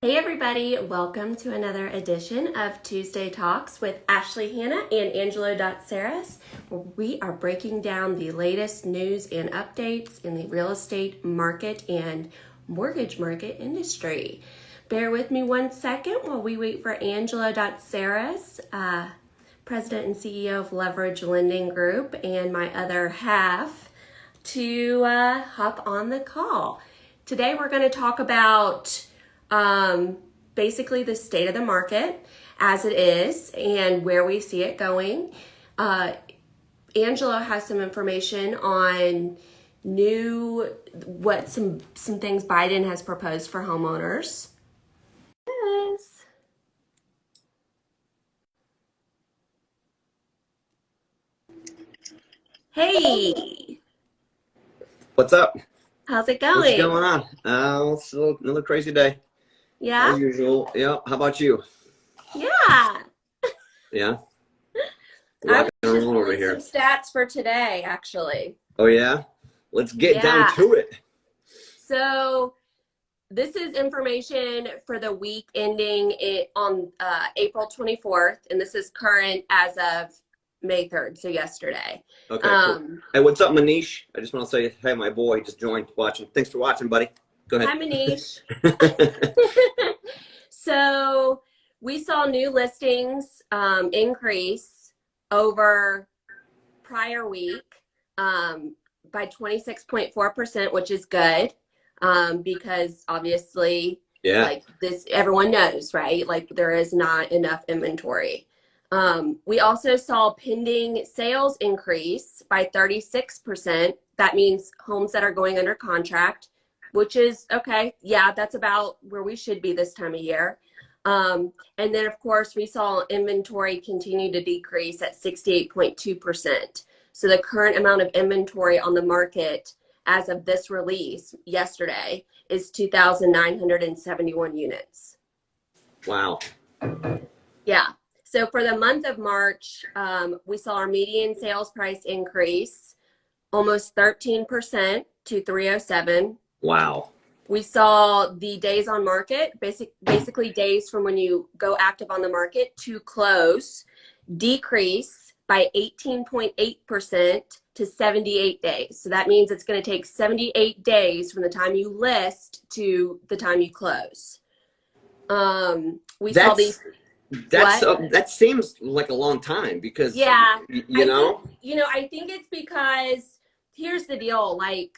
Hey everybody, welcome to another edition of Tuesday Talks with Ashley Hanna and Angelo Datseris, where we are breaking down the latest news and updates in the real estate market and mortgage market industry. Bear with me one second while we wait for Angelo Datseris, President and CEO of Leverage Lending Group, and my other half to hop on the call. Today we're going to talk about basically the state of the market as it is and where we see it going. Angelo has some information on some things Biden has proposed for homeowners. Yes. Hey, What's up? how's it What's going? going on? It's another crazy day, Yeah? as usual. Yeah. How about you? Yeah. Yeah. I Rocking was and just rolling over doing some here. stats for today, actually. Oh yeah. Let's get down Yeah. to it. So this is information for the week ending on April 24th, and this is current as of May 3rd, so yesterday. Okay. Cool. Hey, what's up, Manish? I just want to say, hey, my boy just joined watching. Thanks for watching, buddy. Go Hi, ahead. Manish. So we saw new listings increase over prior week by 26.4%, which is good because obviously, Yeah. like this, everyone knows, right? Like there is not enough inventory. We also saw pending sales increase by 36%. That means homes that are going under contract, which is okay. Yeah, that's about where we should be this time of year. And then, of course, we saw inventory continue to decrease at 68.2%. So the current amount of inventory on the market as of this release yesterday is 2,971 units. Wow. Yeah. So for the month of March, we saw our median sales price increase almost 13% to 307. Wow. We saw the days on market, basically days from when you go active on the market to close, decrease by 18.8% to 78 days. So that means it's going to take 78 days from the time you list to the time you close. We saw these. That seems like a long time because Yeah, you know. I think it's because here's the deal, like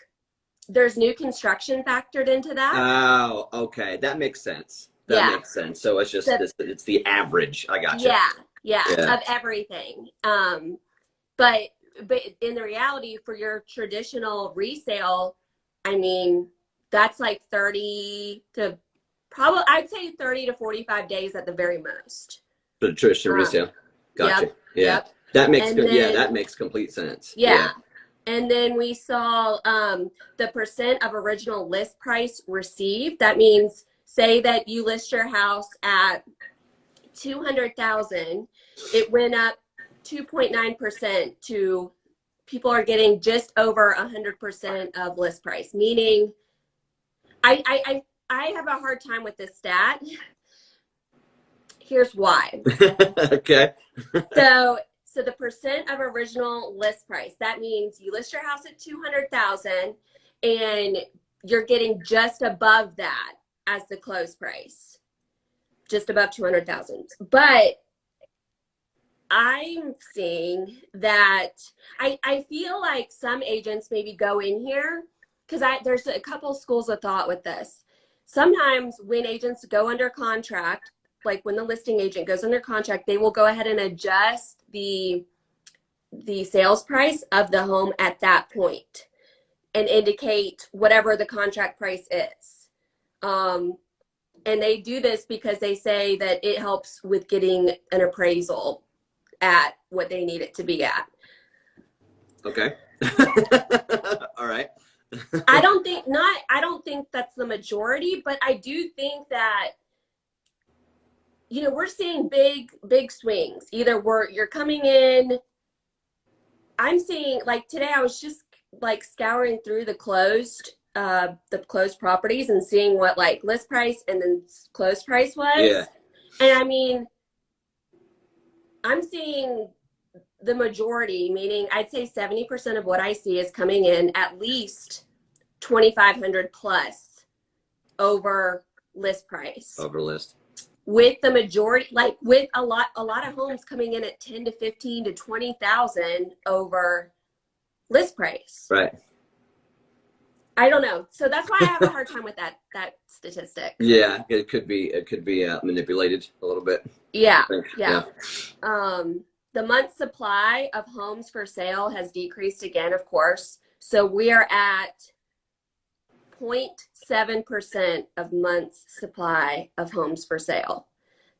there's new construction factored into that. Oh, okay. That makes sense. That Yeah. makes sense. So it's just So, it's the average. I gotcha. yeah, Yeah. of everything. But in the reality for your traditional resale, I mean, that's like 30 to probably, I'd say 30 to 45 days at the very most. For the traditional resale. Gotcha. Yep, Yeah. yep. That makes And good. Yeah, then, that makes complete sense. yeah. And then we saw the percent of original list price received. That means, say that you list your house at 200,000, it went up 2.9% to people are getting just over 100% of list price. Meaning, I have a hard time with this stat. Here's why. Okay. So the percent of original list price, that means you list your house at 200,000 and you're getting just above that as the close price, just above 200,000. But I'm seeing that I feel like some agents maybe go in here because there's a couple schools of thought with this. Sometimes when agents go under contract, like when the listing agent goes under contract, they will go ahead and adjust the sales price of the home at that point and indicate whatever the contract price is. And they do this because they say that it helps with getting an appraisal at what they need it to be at. Okay. All right. I don't think that's the majority, but I do think that we're seeing big swings. Either you're coming in. I'm seeing, like today I was just like scouring through the closed the closed properties and seeing what like list price and then closed price was. Yeah. And I mean, I'm seeing the majority, meaning I'd say 70% of what I see is coming in at least 2,500 plus over list price. Over list. With the majority, like with a lot of homes coming in at 10 to 15 to 20,000 over list price. Right. I don't know. So that's why I have a hard time with that statistic. Yeah, it could be manipulated a little bit. Yeah. The month supply of homes for sale has decreased again, of course. So we are at 0.7% of month's supply of homes for sale.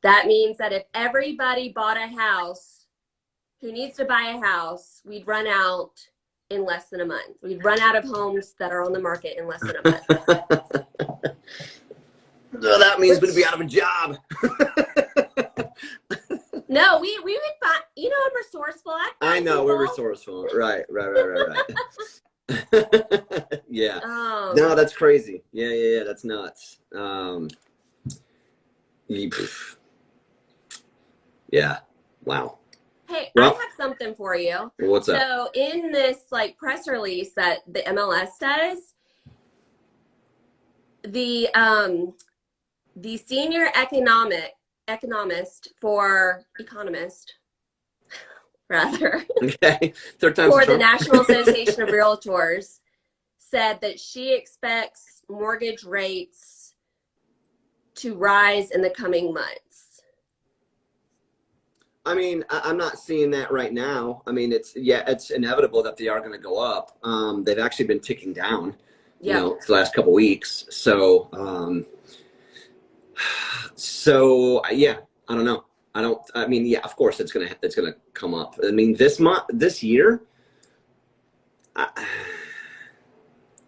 That means that if everybody bought a house who needs to buy a house, we'd run out in less than a month. We'd run out of homes that are on the market in less than a month. So that means we'd be out of a job. No, we would find, I'm resourceful. I know, we're resourceful. Right. Yeah. No, that's crazy. Yeah. That's nuts. Yeah. Wow. Hey, I have something for you. What's up? So in this like press release that the MLS does, the senior economist rather Okay. Third time's for the the charm. National Association of Realtors said that she expects mortgage rates to rise in the coming months. I mean, I'm not seeing that right now. I mean, it's inevitable that they are going to go up. They've actually been ticking down, the last couple weeks. So, yeah, I don't know. Yeah, of course it's going to come up. I mean, this year,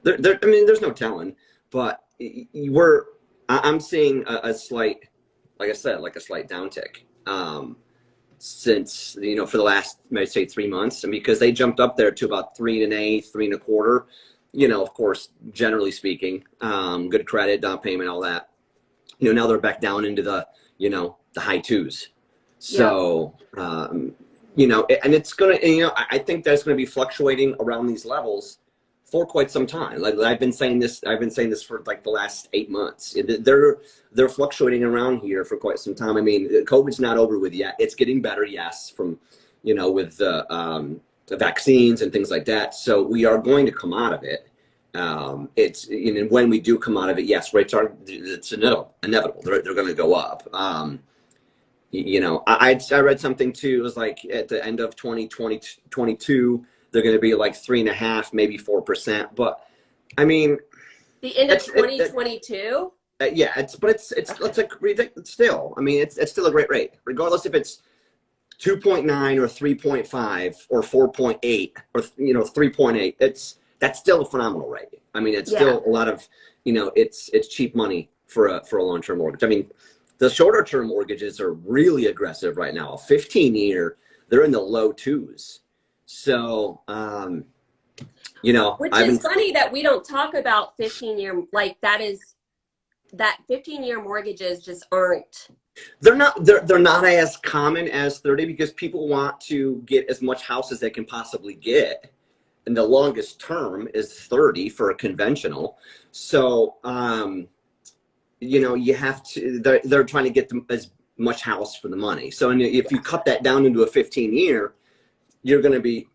there's no telling, but I'm seeing a slight, like I said, like a slight downtick. Since for the last, maybe say 3 months, and because they jumped up there to about 3.125%, 3.25%, of course, generally speaking, good credit, down payment, all that, now they're back down into the high twos. So, and it's going to, I think that's going to be fluctuating around these levels for quite some time. Like I've been saying this for like the last 8 months. They're fluctuating around here for quite some time. I mean, COVID's not over with yet. It's getting better, yes, from with the vaccines and things like that. So we are going to come out of it. It's when we do come out of it, yes, rates it's inevitable. They're going to go up. I read something too. It was like at the end of 2022. They're going to be like 3.5%, maybe 4%. But I mean, the end of 2022. Yeah, it's like still. I mean, it's still a great rate, regardless if it's 2.9 or 3.5 or 4.8 or 3.8. That's still a phenomenal rate. I mean, it's still a lot of it's cheap money for a long-term mortgage. I mean, the shorter-term mortgages are really aggressive right now. A 15-year, they're in the low twos. So, which is funny that we don't talk about 15-year, like that 15-year mortgages just aren't. They're not as common as 30 because people want to get as much house as they can possibly get. And the longest term is 30 for a conventional. So, you have to, they're trying to get them as much house for the money. So if you cut that down into a 15-year, you're going to be,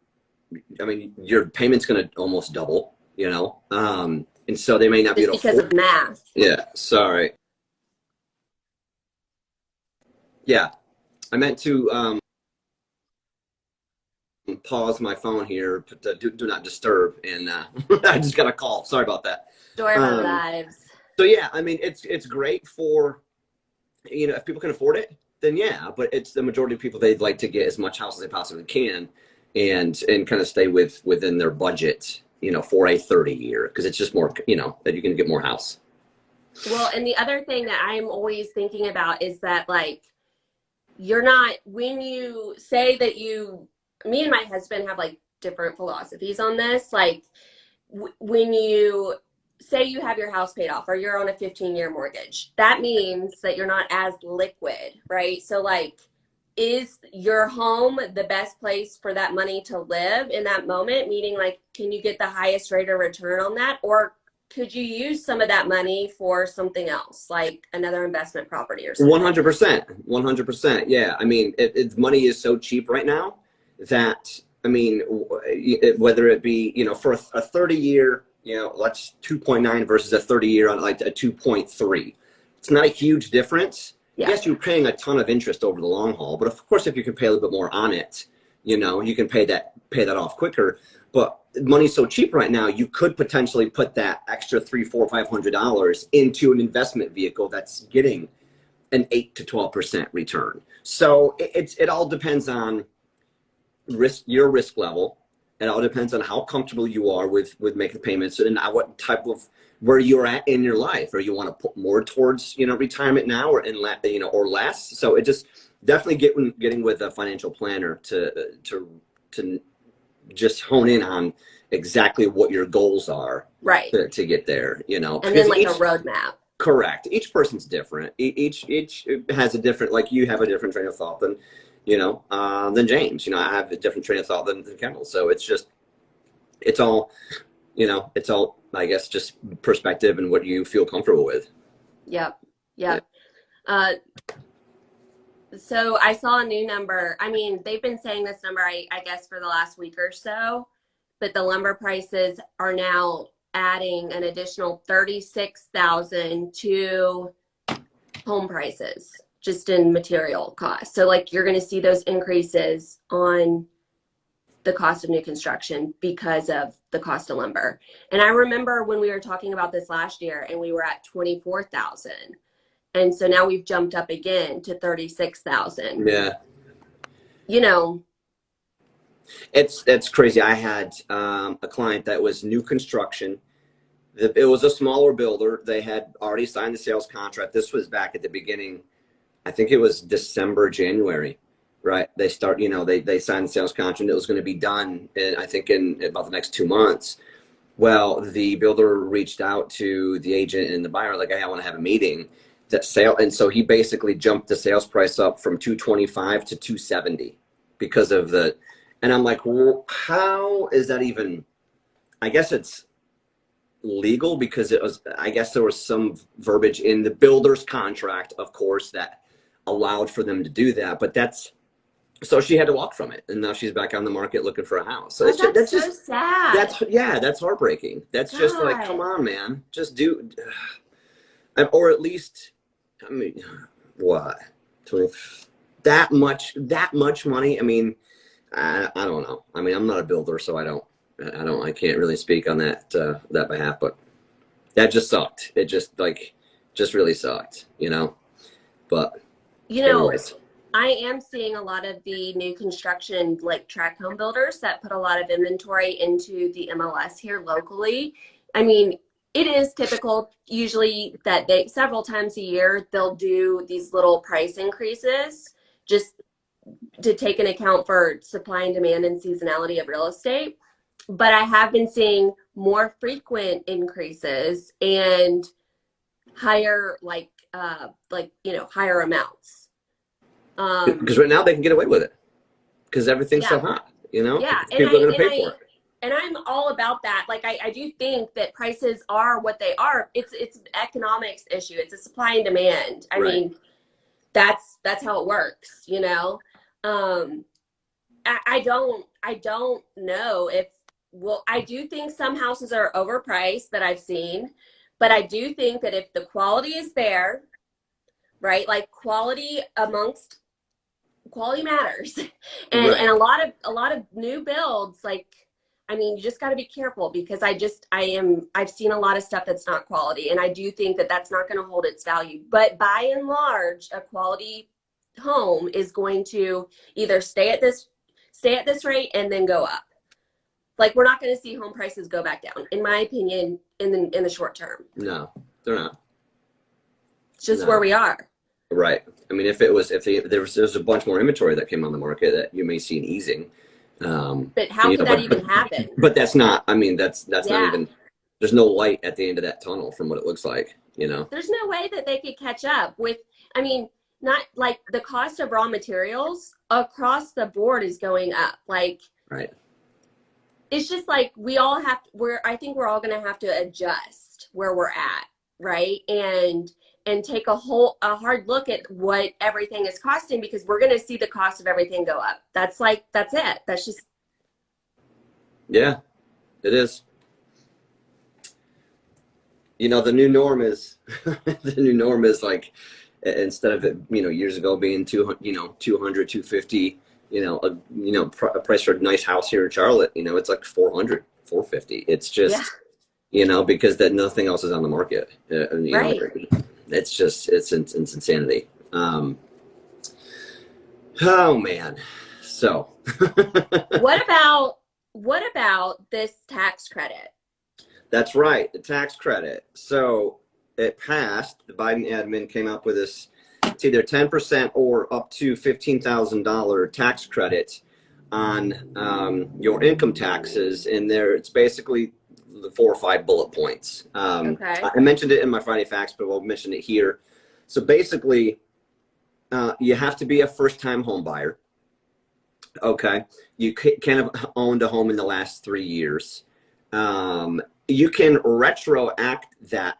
your payment's going to almost double, and so they may not be able to because of math. Yeah, sorry. Yeah, I meant to pause my phone here, but do not disturb, and I just got a call. Sorry about that. Story of our lives. So yeah, I mean, it's great for, if people can afford it, then yeah, but it's the majority of people, they'd like to get as much house as they possibly can and kind of stay within their budget, for a 30-year, because it's just more, that you can get more house. Well, and the other thing that I'm always thinking about is that, like, you're not, when you say that me and my husband have like different philosophies on this, like when you say you have your house paid off or you're on a 15-year mortgage, that means that you're not as liquid, right? So like, is your home the best place for that money to live in that moment? Meaning like, can you get the highest rate of return on that? Or could you use some of that money for something else, like another investment property or something? 100%, 100%. Yeah. I mean, money is so cheap right now that, I mean, whether it be, you know, for a 30-year, you know, let's 2.9 versus a 30-year on like a 2.3. It's not a huge difference. Yeah. Yes, you're paying a ton of interest over the long haul, but of course, if you can pay a little bit more on it, you know, you can pay that off quicker. But money's so cheap right now, you could potentially put that extra $300, $400, $500 into an investment vehicle that's getting an 8 to 12% return. So it all depends on your risk level. It all depends on how comfortable you are with making payments and what type of where you're at in your life, or you want to put more towards, you know, retirement now or you know, or less. So it just definitely getting with a financial planner to just hone in on exactly what your goals are, right, to get there, you know, and then like a roadmap. Correct. Each person's different. Each has a different, like you have a different train of thought than, you know, than James. You know, I have a different train of thought than Kendall. So it's all, you know, I guess, just perspective and what you feel comfortable with. Yep. So I saw a new number. I mean, they've been saying this number, I guess, for the last week or so, but the lumber prices are now adding an additional 36,000 to home prices just in material costs. So like, you're going to see those increases on the cost of new construction because of the cost of lumber. And I remember when we were talking about this last year and we were at 24,000. And so now we've jumped up again to 36,000. Yeah. You know, it's crazy. I had a client that was new construction. It was a smaller builder. They had already signed the sales contract. This was back at the beginning. I think it was December, January, right? They signed the sales contract. It was going to be done, I think, in about the next 2 months. Well, the builder reached out to the agent and the buyer, like, hey, I want to have a meeting. And so he basically jumped the sales price up from 225 to 270 because of and I'm like, well, how is that even? I guess it's legal because I guess there was some verbiage in the builder's contract, of course, that allowed for them to do that. But so she had to walk from it, and now she's back on the market looking for a house. So that's so sad. That's heartbreaking. That's just like, come on, man, just do, or at least, I mean, what, 20, that much money? I mean, I don't know. I mean, I'm not a builder, so I can't really speak on that behalf, but that just sucked. It just really sucked, you know, but you know, anyways. I am seeing a lot of the new construction, like tract home builders that put a lot of inventory into the MLS here locally. I mean, it is typical usually that several times a year, they'll do these little price increases just to take into account for supply and demand and seasonality of real estate. But I have been seeing more frequent increases and higher, higher amounts. Because right now they can get away with it because everything's so hot, you know? Yeah. People are going to pay for it. And I'm all about that. Like, I do think that prices are what they are. It's an economics issue. It's a supply and demand. I mean, that's how it works, you know? I don't know if, well, I do think some houses are overpriced that I've seen, but I do think that if the quality is there, right? Like, quality matters. And a lot of new builds, like, I mean, you just got to be careful because I've seen a lot of stuff that's not quality, and I do think that that's not going to hold its value. But by and large, a quality home is going to either stay at this rate and then go up. Like, we're not going to see home prices go back down, in my opinion, in the short term. No, they're not. It's just where we are. Right. I mean, there's a bunch more inventory that came on the market, that you may see an easing. But how could that even happen? But that's not. I mean, that's not even. there's no light at the end of that tunnel from what it looks like, you know? There's no way that they could catch up with, I mean, not like the cost of raw materials across the board is going up. Like, Right. it's just like we all have I think we're all going to have to adjust where we're at, right? And take a hard look at what everything is costing, because we're going to see the cost of everything go up. That's it. That's just. Yeah, it is. You know, the new norm is like, instead of it, you know, years ago being 200, 250, a price for a nice house here in Charlotte, you know, it's like 400, 450. It's just, Yeah. you know, because that nothing else is on the market. Right. It's just, it's insanity. Oh man. So. What about this tax credit? That's right, the tax credit. So it passed. The Biden admin came up with this. It's either 10% or up to $15,000 tax credit on your income taxes. And there, it's basically the 4 or 5 bullet points. Okay. I mentioned it in my Friday Facts, but we'll mention it here. So basically, you have to be a first-time home buyer. Okay, you can't have owned a home in the last 3 years. You can retroact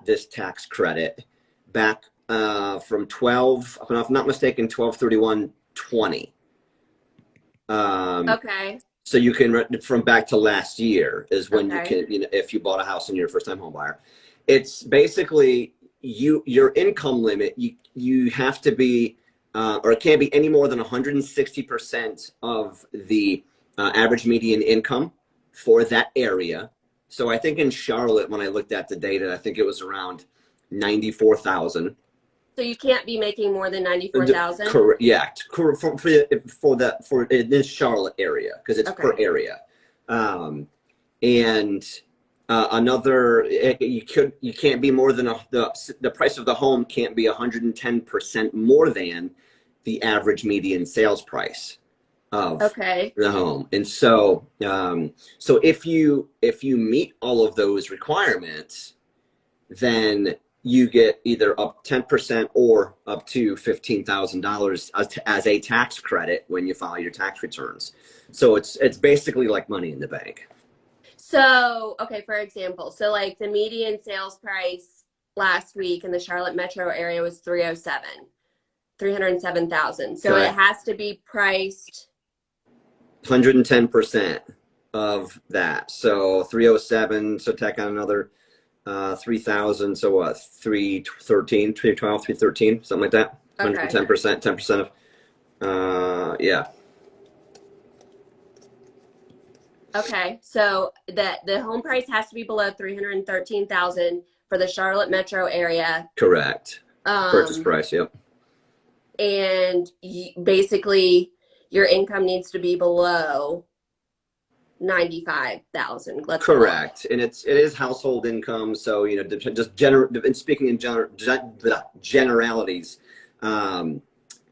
this tax credit back from 12, if I'm not mistaken, 12/31/20. Okay. So you can from back to last year is when you Okay. can, you know, if you bought a house and you're a first time home buyer. It's basically your income limit. You have to be, or it can't be any more than 160% of the average median income for that area. So I think in Charlotte, when I looked at the data, I think it was around 94,000. So you can't be making more than 94,000? Correct. Yeah. For this Charlotte area, because it's per area. And another, you can't be more than the price of the home can't be 110% more than the average median sales price of the home. And so, so if you meet all of those requirements, then you get either up 10% or up to $15,000 as a tax credit when you file your tax returns. So it's basically like money in the bank. So, okay, for example, so like the median sales price last week in the Charlotte metro area was 307,000. So Correct. it has to be priced 110% of that. So 307, so tack on another 3,000, so what, 313, 312, 313, something like that. 110%, 10% of, yeah. Okay, so the home price has to be below 313,000 for the Charlotte metro area. Correct. Purchase price, yep. And basically, your income needs to be below 95,000. Correct. And it is household income. So, you know, just speaking in generalities,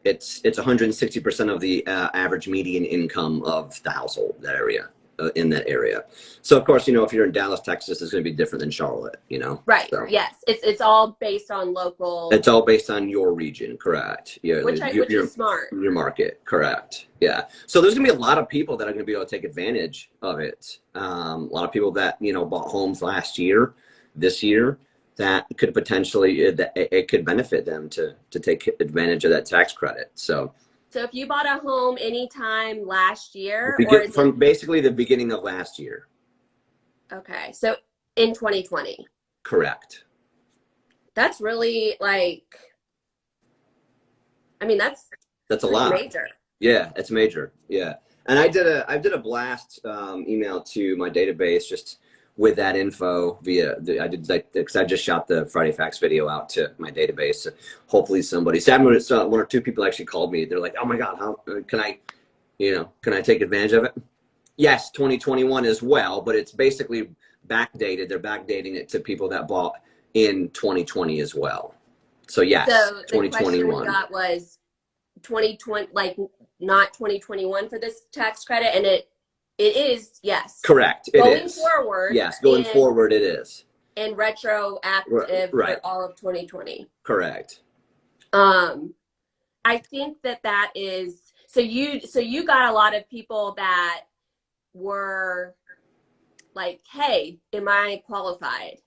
it's 160% of the average median income of the household, that area, in that area. So of course, you know, if you're in Dallas, Texas, it's going to be different than Charlotte, you know? Right. So, yes. It's all based on local. It's all based on your region. Correct. Yeah. Which is smart. Your market. Correct. Yeah. So there's going to be a lot of people that are going to be able to take advantage of it. A lot of people that, you know, bought homes last year, this year, that could potentially, it could benefit them to take advantage of that tax credit. So if you bought a home anytime last year, basically the beginning of last year. Okay. So in 2020. Correct. That's really like, I mean, that's a lot. Major. Yeah, it's major. Yeah. And I did a blast email to my database just with that info because I just shot the Friday Facts video out to my database. Hopefully somebody, one or two people actually called me. They're like, oh my God, how can I take advantage of it? Yes, 2021 as well, but it's basically backdated. They're backdating it to people that bought in 2020 as well. So yes, so 2021. The question we got was 2020, like not 2021 for this tax credit, and it is, yes. Correct. Going forward. Yes, going forward it is. and retroactive Right. for all of 2020. Correct. I think that is, so you got a lot of people that were like, hey, am I qualified?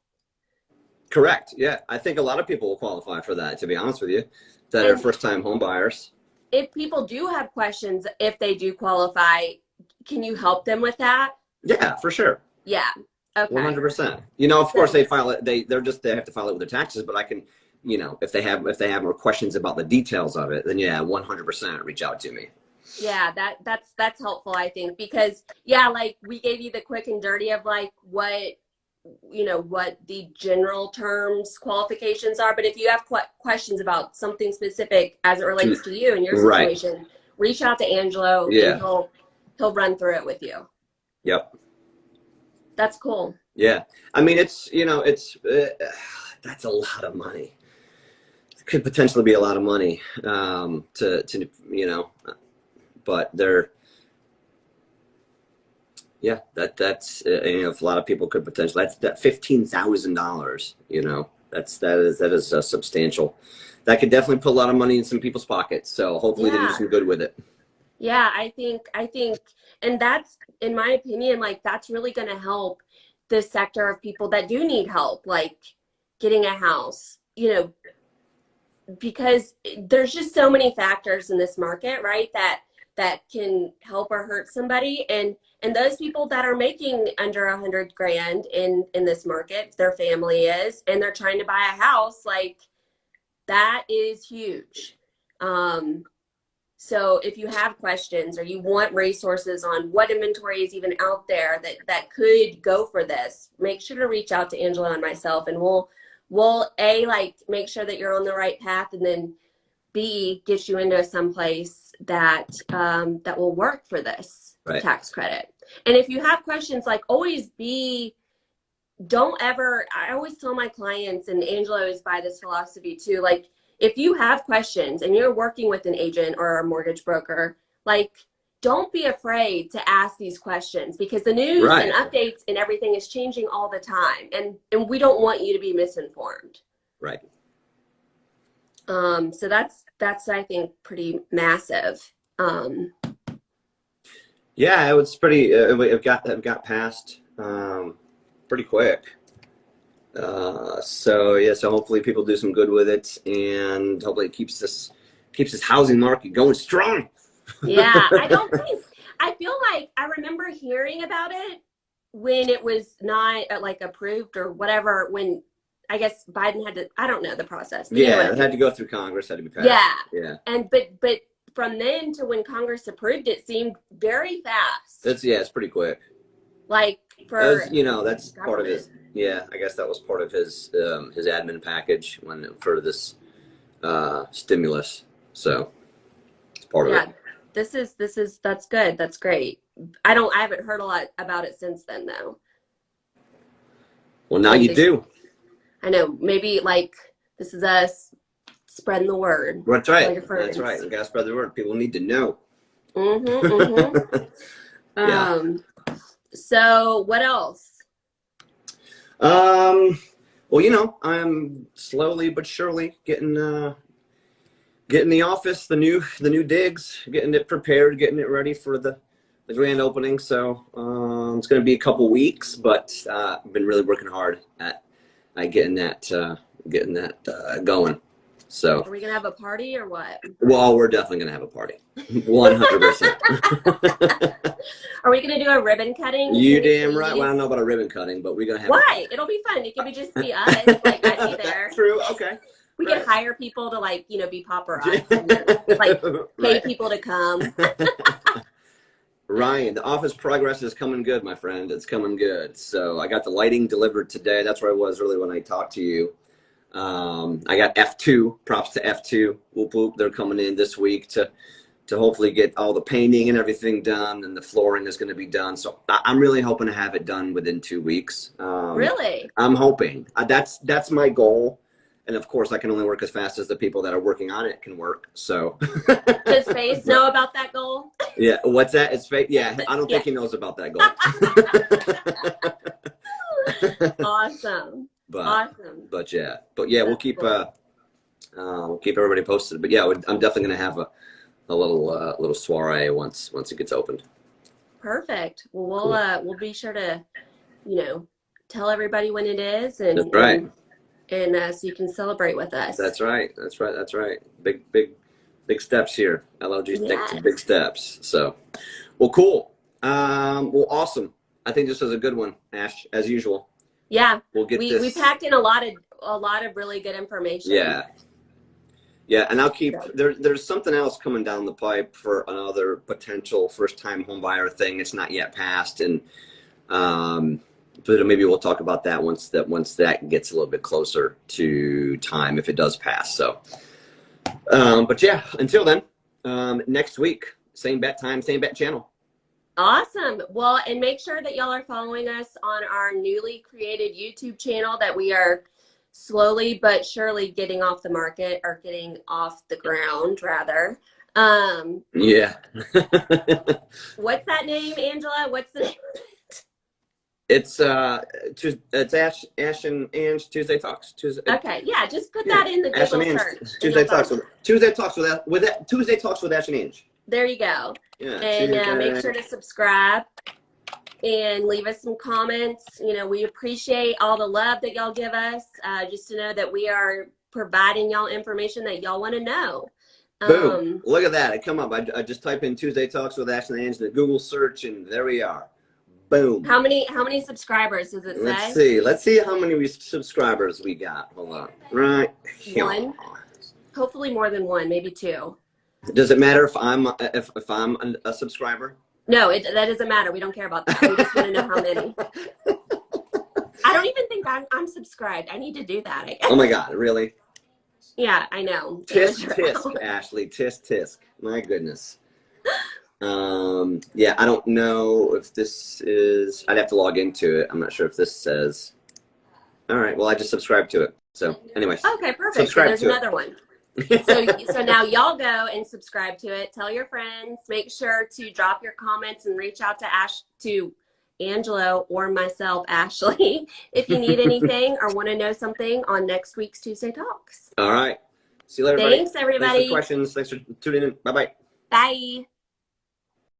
Correct. Yeah. I think a lot of people will qualify for that, to be honest with you, that are And first time home buyers. if people do have questions, if they do qualify, can you help them with that? Yeah, for sure. Yeah. Okay. 100%. You know, of course So, they file it. They have to file it with their taxes, but I can, you know, if they have more questions about the details of it, then yeah, 100% reach out to me. yeah, that's helpful, I think, because yeah, like we gave you the quick and dirty of like what what the general terms qualifications are, but if you have questions about something specific as it relates to you and your Right. situation, reach out to Angelo and Yeah. he'll run through it with you. Yep. That's cool. Yeah. I mean, it's, that's a lot of money. It could potentially be a lot of money, but that's if a lot of people could potentially, that $15,000, that is substantial. That could definitely put a lot of money in some people's pockets. So hopefully they do Yeah. some good with it. Yeah, I think, and that's, in my opinion, like that's really going to help the sector of people that do need help, like getting a house, because there's just so many factors in this market, right? That can help or hurt somebody, and those people that are making under 100 grand in this market, their family is, and they're trying to buy a house, like that is huge. So if you have questions or you want resources on what inventory is even out there that could go for this, make sure to reach out to Angelo and myself, and we'll like make sure that you're on the right path, and then B, get you into some place that that will work for this Right. tax credit. And if you have questions, like always don't ever, I always tell my clients, and Angelo is by this philosophy too, like if you have questions and you're working with an agent or a mortgage broker, like don't be afraid to ask these questions, because the news Right. and updates and everything is changing all the time, and we don't want you to be misinformed. Right. So that's I think pretty massive. Yeah, it was pretty. It got passed pretty quick. So hopefully people do some good with it, and hopefully it keeps this housing market going strong. Yeah, I feel like I remember hearing about it when it was not like approved or whatever, when I guess Biden had to, I don't know the process. But Yeah, it had to go through Congress, had to be passed. Yeah. Yeah. And but from then to when Congress approved it seemed very fast. It's pretty quick. Like for that's part of his. Yeah, I guess that was part of his admin package for this stimulus. So it's part of it. That's good. That's great. I haven't heard a lot about it since then though. Well, now you do. I know. Maybe like this is us spreading the word. That's right. That's right. We gotta spread the word. People need to know. Yeah. So what else? Well, I'm slowly but surely getting the office, the new digs, getting it prepared, getting it ready for the grand opening. So it's going to be a couple weeks, but I've been really working hard at getting that going. So are we gonna have a party or what? Well, we're definitely gonna have a party, 100%. Are we gonna do a ribbon cutting? You damn right. Well, I don't know about a ribbon cutting, but we're gonna have. Why? It'll be fun. It can just be us. Like I'd be there. True. Okay. We could hire people to be paparazzi, and, pay people to come. Ryan, the office progress is coming good, my friend. It's coming good. So I got the lighting delivered today. That's where I was really when I talked to you. I got F2, props to F2. Whoop, whoop. They're coming in this week to hopefully get all the painting and everything done, and the flooring is going to be done. So I'm really hoping to have it done within 2 weeks. Really? I'm hoping. That's my goal. And of course, I can only work as fast as the people that are working on it can work. So does Face know about that goal? Yeah. What's that? It's Face. Yeah. I don't think he knows about that goal. Awesome. but Awesome. but yeah, we'll keep everybody posted. But yeah, I'm definitely gonna have a little soiree once it gets opened. Perfect. Well, Cool. we'll be sure to, tell everybody when it is, That's right. and so you can celebrate with us. That's right. That's right. That's right. Big steps here. LLG's taking some big Yes. steps. So, well, cool. Well, awesome. I think this was a good one, Ash, as usual. Yeah. We'll get We this. packed in a lot of really good information. Yeah. Yeah, and I'll keep So, there's something else coming down the pipe for another potential first time home buyer thing. It's not yet passed, and but maybe we'll talk about that once that gets a little bit closer to time if it does pass. So but yeah, until then, next week, same bat time, same bat channel. awesome. Well, and make sure that y'all are following us on our newly created YouTube channel that we are slowly but surely getting off the market, or getting off the ground rather. Yeah. What's that name, Angela? What's the name? It's Ash and Ange Tuesday Talks. Tuesday. Okay, yeah, just put Yeah. that in the Ash and Google Ange search. Tuesday Talks with Tuesday Talks with Ash and Ange. There you go. Yeah. And make sure to subscribe and leave us some comments. We appreciate all the love that y'all give us, just to know that we are providing y'all information that y'all want to know. Boom. Look at that. It come up. I just type in Tuesday Talks with Ash and Ange in the Google search, and there we are. Boom. How many subscribers does it say? Let's see how many subscribers we got. Hold on. Right. One. Hopefully more than one, maybe two. Does it matter if I'm a subscriber? No, that doesn't matter. We don't care about that. We just want to know how many. I don't even think I'm subscribed. I need to do that, I guess. Oh my God, really? Yeah, I know. Tisk tisk, Ashley. Tisk tisk. My goodness. Yeah, I don't know if this is. I'd have to log into it. I'm not sure if this says. All right. Well, I just subscribed to it. So, anyways. Okay, perfect. Subscribe so there's to another one. So now y'all go and subscribe to it. Tell your friends. Make sure to drop your comments and reach out to Angelo or myself, Ashley, if you need anything or want to know something on next week's Tuesday Talks. All right. See you later, everybody. Thanks, everybody. Thanks for questions. Thanks for tuning in. Bye-bye. Bye.